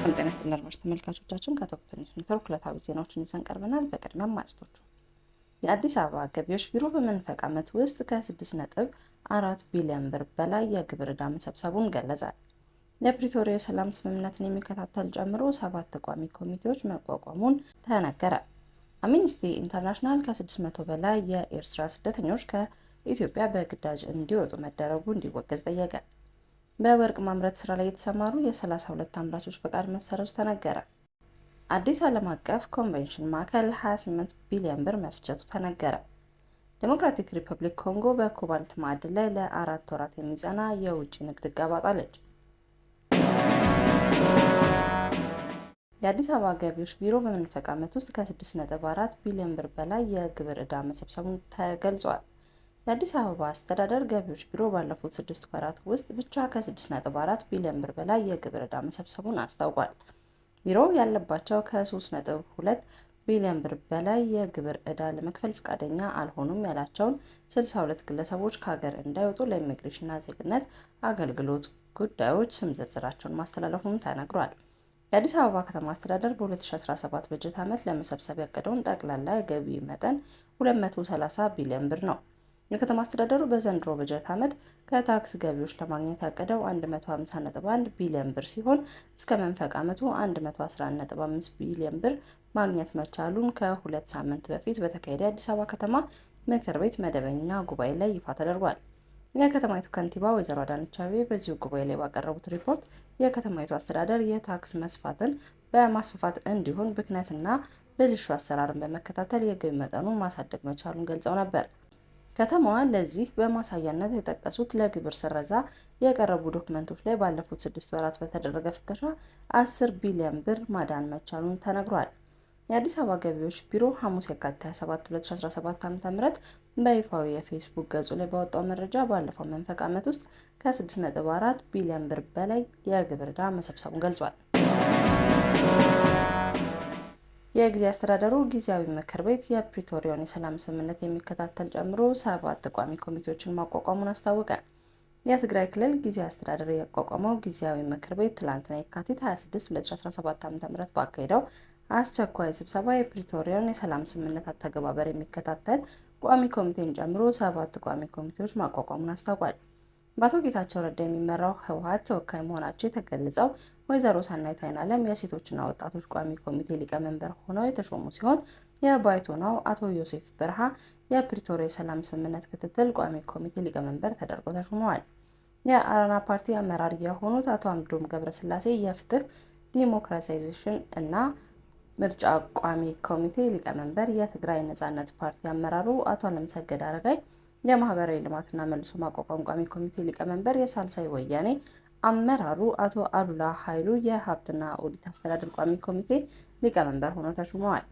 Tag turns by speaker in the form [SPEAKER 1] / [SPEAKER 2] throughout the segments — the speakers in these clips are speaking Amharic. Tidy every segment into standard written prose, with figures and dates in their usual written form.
[SPEAKER 1] ሰላም ጤና ይስጥልን አድማጭ ተመልካቾቻችን ከቶፕ ኒውስ ኔትወርክ ዕለታዊ ዜናዎችን ይዘን ቀርበናል። በቅድሚያም ማርዕስቶቹ። የአዲስ አበባ ገቢዎች ቢሮ በመንፈቅ ዓመት ውስጥ ከ6.4 ቢሊዮን ብር በላይ የግብር ዕዳ መሰብሰቡን ገለጸ። የፕሪቶሪያ የሰላም ስምምነትን የሚከታተል ጨምሮ 7 ቋሚ ኮሚቴዎች መቋቋሙን ተነገረ። አምነስቲ ኢንተርናሽናል ከ600 በላይ የኤርትራ ስደተኞች ከኢትዮጵያ በግዳጅ እንዲወጡ መደረጉ እንዲወገዝ ጠየቀ። በወርቅ ማምረት ስራ ላይ የተሰማሩ የ32 አምራቾች ፈቃድ መሰረዙ ተነገረ። አዲስ ዓለም አቀፍ ኮንቬንሽን ማዕከል 28 ቢሊዮን ብር መፍጀቱ ተነገረ። ዴሞክራቲክ ሪፐብሊክ ኮንጎ በኮባልት ማዕድን ላይ ለ4 ወራት የሚጸና የውጭ ንግድ እገዳ ጣለች። የአዲስ አበባ ገቢዎች ቢሮ በመንፈቅ ዓመት ውስጥ ከ6.4 ቢሊዮን ብር በላይ የግብር ዕዳ መሰብሰቡን ተገልጿል። የአዲስ አበባ አስተዳደር ገቢዎች ቢሮ ባለፉት 6 ወራት ውስጥ ብቻ ከ6.4 ቢሊዮን ብር በላይ የግብር ዕዳ መሰብሰቡን አስታውቋል። ቢሮው ያለባቸው ከ3.2 ቢሊዮን ብር በላይ የግብር ዕዳ ለመክፈል ፈቃደኛ አልሆኑም ያላቸውን 62 ግለሰቦች ከሀገር እንዳይወጡ ለኢሚግሬሽንና ዜግነት አገልግሎት ጉዳዮች ስም ዝርዝራቸውን ማስተላለፉን ተነግሯል። የአዲስ አበባ ከተማ አስተዳደር በ2017 በጀት ዓመት ለመሰብሰብ ያቀደውን ጠቅላላ የገቢ መጠን 230 ቢሊዮን ብር ነው። የከተማ አስተዳደሩ በዘንድሮ በጀት ዓመት ከታክስ ገቢዎች ለማግኘት ያቀደው 150.1 ቢሊዮን ብር ሲሆን እስከ መንፈቅ ዓመቱ 111.5 ቢሊዮን ብር ማግኘት መቻሉን ከ2 ሳምንት በፊት በተካሄደ የአዲስ አበባ ከተማ ምክር ቤት መደበኛ ጉባኤ ላይ ይፋ ተደርጓል። የከተማይቱ ከንቲባ ወይዘሮ አዳነች አቤቤ በዚሁ ጉባኤ ላይ ባቀረቡት ሪፖርት የከተማይቱ አስተዳደር የታክስ መስፋትን በማስፋፋት እንዲሁም ብክነትና ብልሹ አሰራርን በመከታተል የገቢ መጠኑን ማሳደግ መቻሉን ገልጸው ነበር። ከተማዋ ለዚህ በማሳያነት የጠቀሱት ለግብር ስረዛ የቀረቡ ዶክመንቶች ላይ ባለፉት 6 ወራት በተደረገ ፍተሻ 10 ቢሊዮን ብር ማዳን መቻሉን ተነግሯል። የአዲስ አበባ ገቢዎች ቢሮ ሐሙስ የካቲት 27 2017 ዓ.ም በይፋዊ የፌስቡክ ገጹ ላይ ባወጣው መረጃ ባለፈው መንፈቅ ዓመት ውስጥ ከ6.4 ቢሊዮን ብር በላይ የግብር ዕዳ መሰብሰቡን ገልጿል። የጊዜያዊ አስተዳደሩ ጊዜያዊ ምክር ቤት የፕሪቶሪያውን የሰላም ስምምነት የሚከታተል ጨምሮ 7 ቋሚ ኮሚቴዎችን ማቋቋሙን አስታወቀ። የትግራይ ክልል ጊዜያዊ አስተዳደር ያቋቋመው ጊዜያዊ ምክር ቤት ትላንትና የካቲት 26 2017 ዓ.ም ባካሄደው አስቸኳይ ስብሰባ የፕሪቶሪያውን የሰላም ስምምነት አተገባበር የሚከታተል ቋሚ ኮሚቴን ጨምሮ 7 ቋሚ ኮሚቴዎች ማቋቋሙን አስታውቋል። በአቶ ጌታቸው ረዳ የሚመራው ህወሓት ተወካይ መሆናቸው የተገለጸው ወይዘሮ ሰናይት አይናለም የሴቶችና ወጣቶች ቋሚ ኮሚቴ ሊቀመንበር ሆነው የተሾሙ ሲሆን የባይቶናው አቶ ዮሴፍ በርሃ የፕሪቶሪያ የሰላም ስምምነት ክትትል ቋሚ ኮሚቴ ሊቀመንበር ተደርገው ተሾመዋል። የአረና ፓርቲ አመራር የሆኑት አቶ አምዶም ገብረስላሴ የፍትህ ዲሞክራሲያይዜሽን እና ምርጫ ቋሚ ኮሚቴ ሊቀመንበር፣ የትግራይ ነጻነት ፓርቲ አመራሩ አቶ አለምሰገድ አረጋይ የማህበራዊ ልማትና መልሶ ማቋቋም ቋሚ ኮሚቴ ሊቀመንበር፣ የሳልሳይ ወያኔ አመራሩ አቶ አሉላ ኃይሉ የሀብትና ኦዲት አስተዳደር ቋሚ ኮሚቴ ሊቀመንበር ሆነው ተሹመዋል።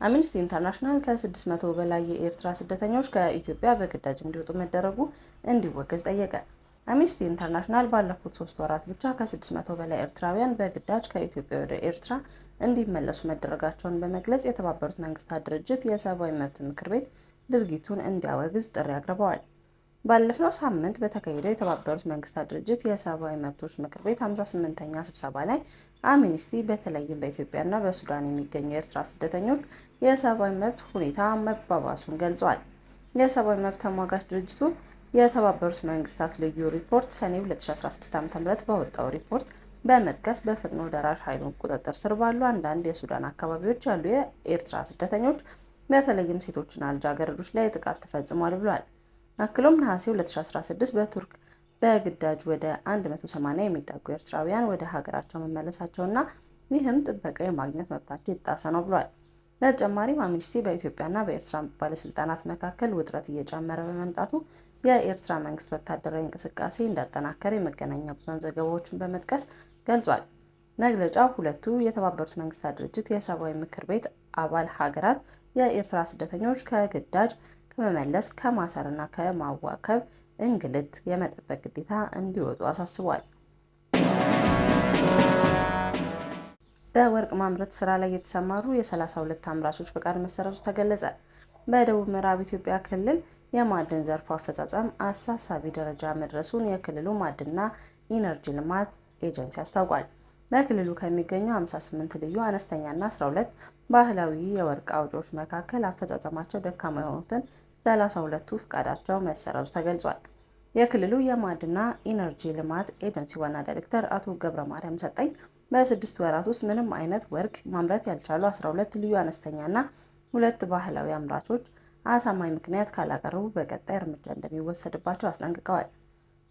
[SPEAKER 1] አምነስቲ ኢንተርናሽናል ከ600 በላይ የኤርትራ ስደተኞች ከኢትዮጵያ በግዳጅ እንዲወጡ መደረጉ እንዲወገዝ ጠየቀ። አምነስቲ ኢንተርናሽናል ባለፉት 3 ወራት ብቻ ከ600 በላይ ኤርትራውያን በግዳጅ ከኢትዮጵያ ወደ ኤርትራ እንዲመለሱ መደረጋቸውን በመግለጽ የተባበሩት መንግስታት ድርጅት የሰብአዊ መብት ምክር ቤት ድርጊቱን እንዲያወግዝ ጥሪ አቅርበዋል። ባለፈው ሳምንት በተካሄደው የተባበሩት መንግስታት ድርጅት የሰብአዊ መብቶች ምክር ቤት 58ኛ ስብሰባ ላይ አምነስቲ በተለይም በኢትዮጵያና በሱዳን የሚገኙ የኤርትራ ስደተኞች የሰብአዊ መብት ሁኔታ መባባሱን ገልጿል። የሰብአዊ መብት ተሟጋች ድርጅቱ የተባበሩት መንግስታት ልዩ ሪፖርት ሰኔ 2016 ዓ.ም ባወጣው ሪፖርት በመጥቀስ በፈጥኖ ደራሽ ኃይሉ ቁጥጥር ስር ባሉ አንዳንድ የሱዳን አካባቢዎች ያሉ የኤርትራ ስደተኞች በተለይም ሴቶችና ልጃገረዶች ላይ ጥቃት ተፈጽሟል ብሏል። አክሎም ነሐሴ 2016 በቱርክ በግዳጅ ወደ 180 የሚጠጉ ኤርትራውያን ወደ ሀገራቸው መመለሳቸውና ይህም ጥበቃ የማግኘት መብታቸው የተጣሰ ነው ብሏል። በተጨማሪም አምነስቲ በኢትዮጵያና በኤርትራ ባለስልጣናት መካከል ውጥረት እየጨመረ በመምጣቱ የኤርትራ መንግስት ወታደራዊ እንቅስቃሴ እንዳጠናከረ የመገናኛ ብዙሃን ዘገባዎችን በመጥቀስ ገልጿል። መግለጫው ሁለቱ የተባበሩት መንግስታት ድርጅት የሰብአዊ ምክር ቤት አባል ሀገራት የኤርትራ ስደተኞች ከግዳጅ ከመመለስ፣ ከማሰርና ከማዋከብ እንግልት የመጠበቅ ግዴታ እንዲወጡ አሳስቧል። በወርቅ ማምረት ስራ ላይ የተሰማሩ የ32 አምራቾች ፈቃድ መሰረዙ ተገለጸ። በደቡብ ምዕራብ ኢትዮጵያ ክልል የማዕድን ዘርፉ አፈጻጸም አሳሳቢ ደረጃ መድረሱን የክልሉ ማዕድንና ኢነርጂ ልማት ኤጀንሲ አስታውቋል። በክልሉ ከሚገኙ 58 ልዩ አነስተኛና 12 ባህላዊ የወርቅ አውጪዎች መካከል አፈጻጸማቸው ደካማ የሆኑትን 32ቱ ፈቃዳቸው መሰረዙ ተገልጿል። የክልሉ የማዕድንና ኢነርጂ ልማት ኤጀንሲ ዋና ዳይሬክተር አቶ ገብረ ማርያም ሰጠኝ በ6 ወራት ውስጥ ምንም አይነት ወርቅ ማምረት ያልቻሉ 12 ልዩ አነስተኛና 2 ባህላዊ አምራቾች አሳማኝ ምክንያት ካላቀረቡ በቀጣይ እርምጃ እንደሚወሰድባቸው አስጠንቅቀዋል።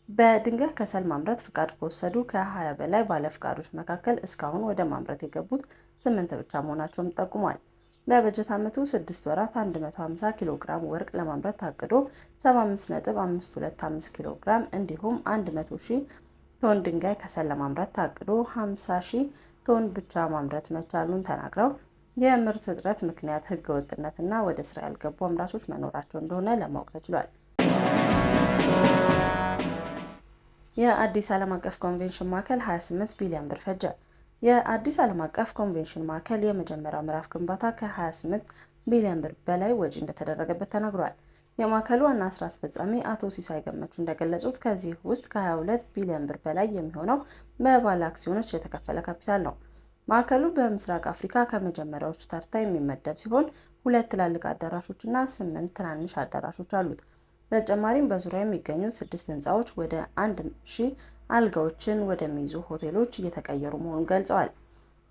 [SPEAKER 1] በድንጋይ ከሰል ማምረት ፍቃድ ከወሰዱ ከ20 በላይ ባለፍቃዶች መካከል እስካሁን ወደ ማምረት የገቡት 8 ብቻ መሆናቸውም ጠቁሟል። በበጀት ዓመቱ 6 ወራት 150 ኪሎ ግራም ወርቅ ለማምረት ታቅዶ 75.525 ኪሎ ግራም እንዲሁም 100,000 ቶን ድንጋይ ከሰል ለማምረት ታቅዶ 50,000 ቶን ብቻ ማምረት መቻሉን ተናግረው የምርት እጥረት ምክንያት ሕገ ወጥነትና ወደ ስራ ያልገቡ አምራቾች መኖራቸው እንደሆነ ለማወቅ ተችሏል። የአዲስ ዓለም አቀፍ ኮንቬንሽን ማዕከል 28 ቢሊዮን ብር ፈጀ። የአዲስ ዓለም አቀፍ ኮንቬንሽን ማዕከል የመጀመሪያው ምዕራፍ ግንባታ ከ28 ቢሊዮን ብር በላይ ወጪ እንደተደረገበት ተነግሯል። የማዕከሉ ዋና ስራ አስፈጻሚ አቶ ሲሳይ ገመቹ እንደገለጹት ከዚህ ውስጥ ከ22 ቢሊዮን ብር በላይ የሚሆነው በባለ አክሲዮኖች የተከፈለ ካፒታል ነው። ማዕከሉ በምስራቅ አፍሪካ ከመጀመሪያዎቹ ተርታ የሚመደብ ሲሆን 2 ትላልቅ አዳራሾች እና 8 ትናንሽ አዳራሾች አሉት። በተጨማሪም በዙሪያው የሚገኙት 6 ህንፃዎች ወደ 1000 አልጋዎችን ወደሚይዙ ሆቴሎች እየተቀየሩ መሆኑን ገልጸዋል።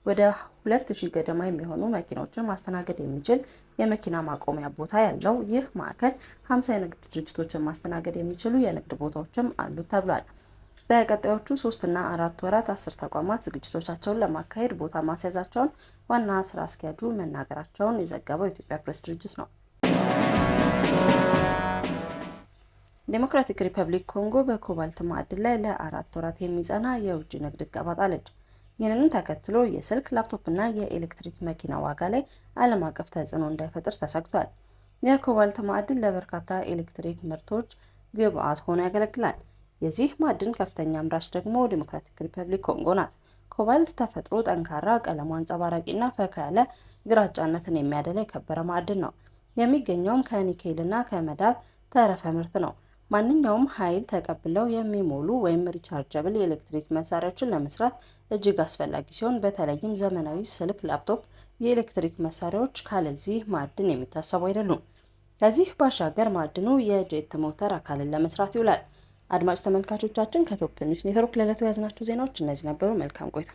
[SPEAKER 1] ወደ 2000 ገደማ የሚሆኑ መኪናዎችን ማስተናገድ የሚችል የመኪና ማቆሚያ ቦታ ያለው ይህ ማዕከል 50 የንግድ ድርጅቶችን ማስተናገድ የሚችሉ የንግድ ቦታዎችም አሉት ተብሏል። በቀጣዮቹ 3 እና 4 ወራት 10 ተቋማት ዝግጅቶቻቸውን ለማካሄድ ቦታ ማስያዛቸውን ዋና ስራ አስኪያጁ መናገራቸውን የዘገበው የኢትዮጵያ ፕሬስ ድርጅት ነው። ዴሞክራቲክ ሪፐብሊክ ኮንጎ በኮባልት ማዕድን ላይ ለ4 ወራት የሚጸና የውጭ ንግድ እቀባ ጣለች። ይህንንም ተከትሎ የስልክ፣ ላፕቶፕ እና የኤሌክትሪክ መኪና ዋጋ ላይ ዓለም አቀፍ ተጽዕኖ እንዳይፈጥር ተሰግቷል። የኮባልት ማዕድን ለበርካታ ኤሌክትሪክ ምርቶች ግብአት ሆኖ ያገለግላል። የዚህ ማዕድን ከፍተኛ አምራች ደግሞ ዴሞክራቲክ ሪፐብሊክ ኮንጎ ናት። ኮባልት ተፈጥሮ ጠንካራ፣ ቀለሙ አንጸባራቂ እና ፈካ ያለ ግራጫነትን የሚያደላ የከበረ ማዕድን ነው። የሚገኘውም ከኒኬል እና ከመዳብ ተረፈ ምርት ነው። ማንኛውም ኃይል ተቀብለው የሚሞሉ ወይም ሪቻርጀብል የኤሌክትሪክ መሳሪያዎችን ለመስራት እጅግ አስፈላጊ ሲሆን በተለይም ዘመናዊ ስልክ፣ ላፕቶፕ የኤሌክትሪክ መሳሪያዎች ካለዚህ ማዕድን የሚታሰቡ አይደሉም። ከዚህ ባሻገር ማዕድኑ የጄት ሞተር አካልን ለመስራት ይውላል። አድማጭ ተመልካቾቻችን ከቶፕ ኒውስ ኔትወርክ ለዕለቱ ያዝናቸው ዜናዎች እነዚህ ነበሩ። መልካም ቆይታ።